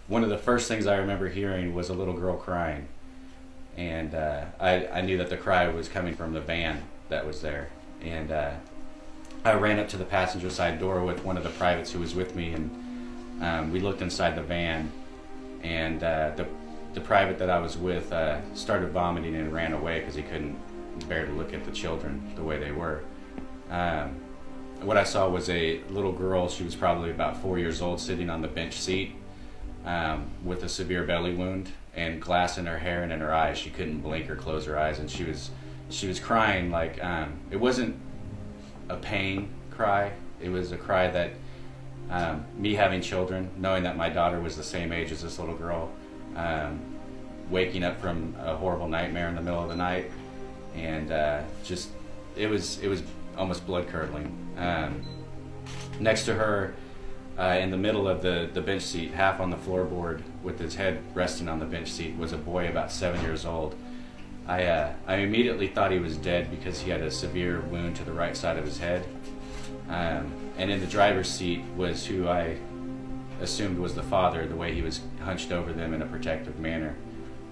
one of the first things I remember hearing was a little girl crying, and I knew that the cry was coming from the van that was there, and I ran up to the passenger side door with one of the privates who was with me, and we looked inside the van, and the private that I was with started vomiting and ran away because he couldn't bear to look at the children the way they were. What I saw was a little girl. She was probably about 4 years old, sitting on the bench seat with a severe belly wound and glass in her hair and in her eyes. She couldn't blink or close her eyes, and she was crying like it wasn't a pain cry. It was a cry that me having children, knowing that my daughter was the same age as this little girl, waking up from a horrible nightmare in the middle of the night, and just it was almost blood curdling. Next to her, in the middle of the bench seat, half on the floorboard with his head resting on the bench seat, was a boy about 7 years old. I immediately thought he was dead because he had a severe wound to the right side of his head. And in the driver's seat was who I assumed was the father, the way he was hunched over them in a protective manner.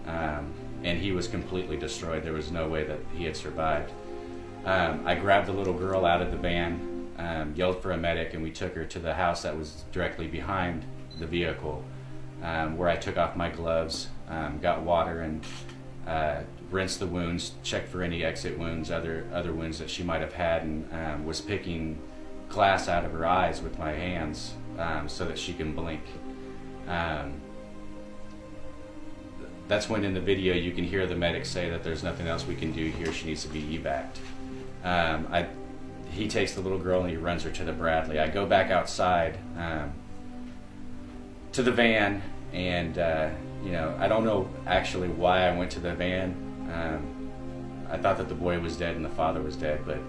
And he was completely destroyed. There was no way that he had survived. I grabbed the little girl out of the van, yelled for a medic, and we took her to the house that was directly behind the vehicle, where I took off my gloves, got water, and rinsed the wounds, checked for any exit wounds, other wounds that she might have had, and was picking glass out of her eyes with my hands so that she can blink. That's when in the video you can hear the medic say that there's nothing else we can do here, she needs to be evac'd. He takes the little girl and he runs her to the Bradley. I go back outside to the van, and I don't know actually why I went to the van. I thought that the boy was dead and the father was dead, but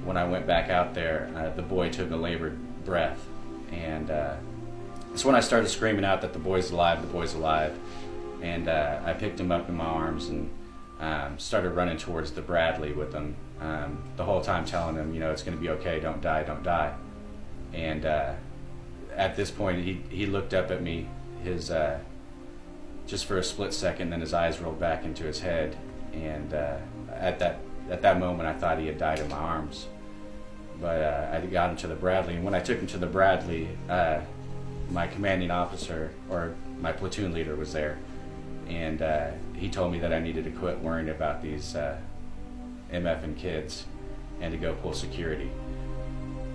when I went back out there, the boy took a labored breath, and that's when I started screaming out that the boy's alive, the boy's alive. And I picked him up in my arms and started running towards the Bradley with him, the whole time telling him, it's going to be okay, don't die, don't die. And at this point, he looked up at me, just for a split second, then his eyes rolled back into his head. And at that moment, I thought he had died in my arms. But I got him to the Bradley, and when I took him to the Bradley, my commanding officer, or my platoon leader, was there. And he told me that I needed to quit worrying about these MFing kids and to go pull security.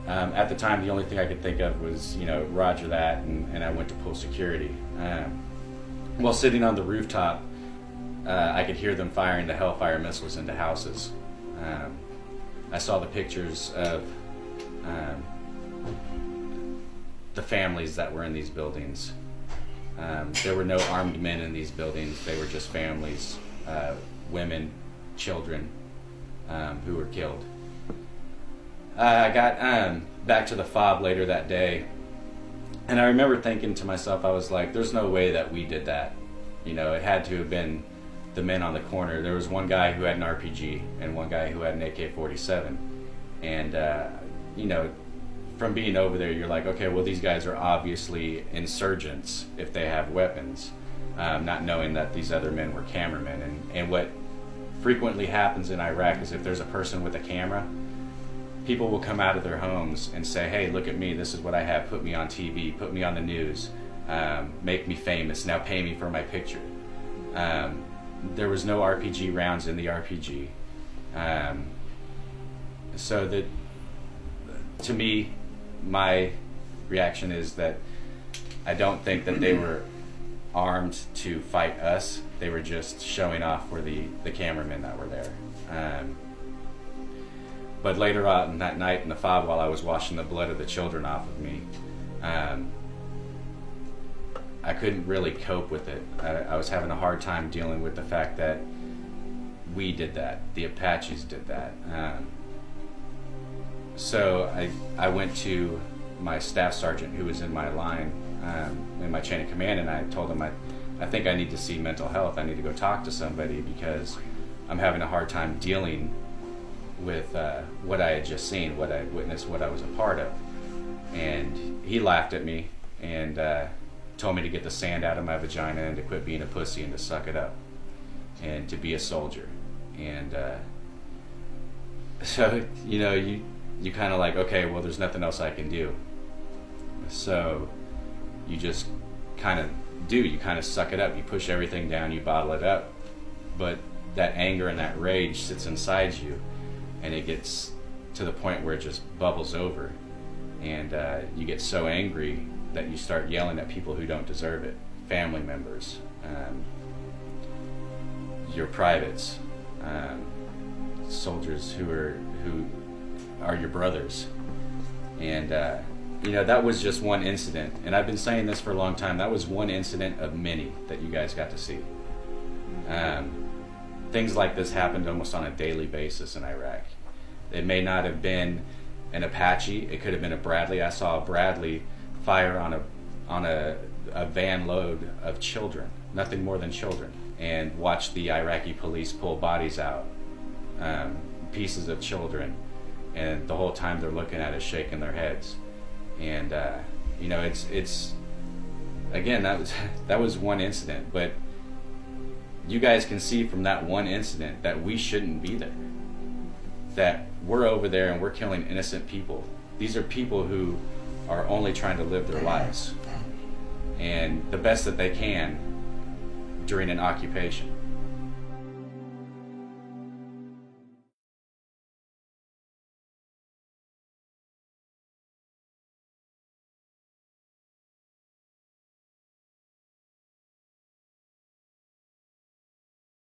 At the time, the only thing I could think of was, roger that, and I went to pull security. While sitting on the rooftop, I could hear them firing the Hellfire missiles into houses. I saw the pictures of the families that were in these buildings. There were no armed men in these buildings. They were just families, women, children, who were killed. I got back to the FOB later that day, and I remember thinking to myself, I was like, there's no way that we did that. It had to have been the men on the corner. There was one guy who had an RPG and one guy who had an AK-47. And, from being over there, you're like, okay, well, these guys are obviously insurgents if they have weapons, not knowing that these other men were cameramen. And what frequently happens in Iraq is if there's a person with a camera, people will come out of their homes and say, hey, look at me, this is what I have, put me on TV, put me on the news, make me famous, now pay me for my picture. There was no RPG rounds in the RPG. So that, to me, my reaction is that I don't think that they were armed to fight us. They were just showing off for the cameramen that were there. But later on that night in the FOB, while I was washing the blood of the children off of me, I couldn't really cope with it. I was having a hard time dealing with the fact that we did that. The Apaches did that. So I went to my staff sergeant who was in my line, in my chain of command, and I told him I think I need to see mental health. I need to go talk to somebody because I'm having a hard time dealing with what I had just seen, what I had witnessed, what I was a part of. And he laughed at me and told me to get the sand out of my vagina and to quit being a pussy and to suck it up and to be a soldier. And so, you know, you kind of like, okay, well, there's nothing else I can do. So you just kind of you kind of suck it up. You push everything down, you bottle it up. But that anger and that rage sits inside you, and it gets to the point where it just bubbles over. And you get so angry that you start yelling at people who don't deserve it. Family members, your privates, soldiers who are your brothers. And you know, that was just one incident, and I've been saying this for a long time. That was one incident of many that you guys got to see. Things like this happened almost on a daily basis in Iraq. It may not have been an Apache, it could have been a Bradley. I saw a Bradley fire on a van load of children, nothing more than children, and watch the Iraqi police pull bodies out, pieces of children, and the whole time they're looking at it, shaking their heads. And you know, it's again, that was one incident, but you guys can see from that one incident that we shouldn't be there, that we're over there and we're killing innocent people. These are people who are only trying to live their lives and the best that they can during an occupation.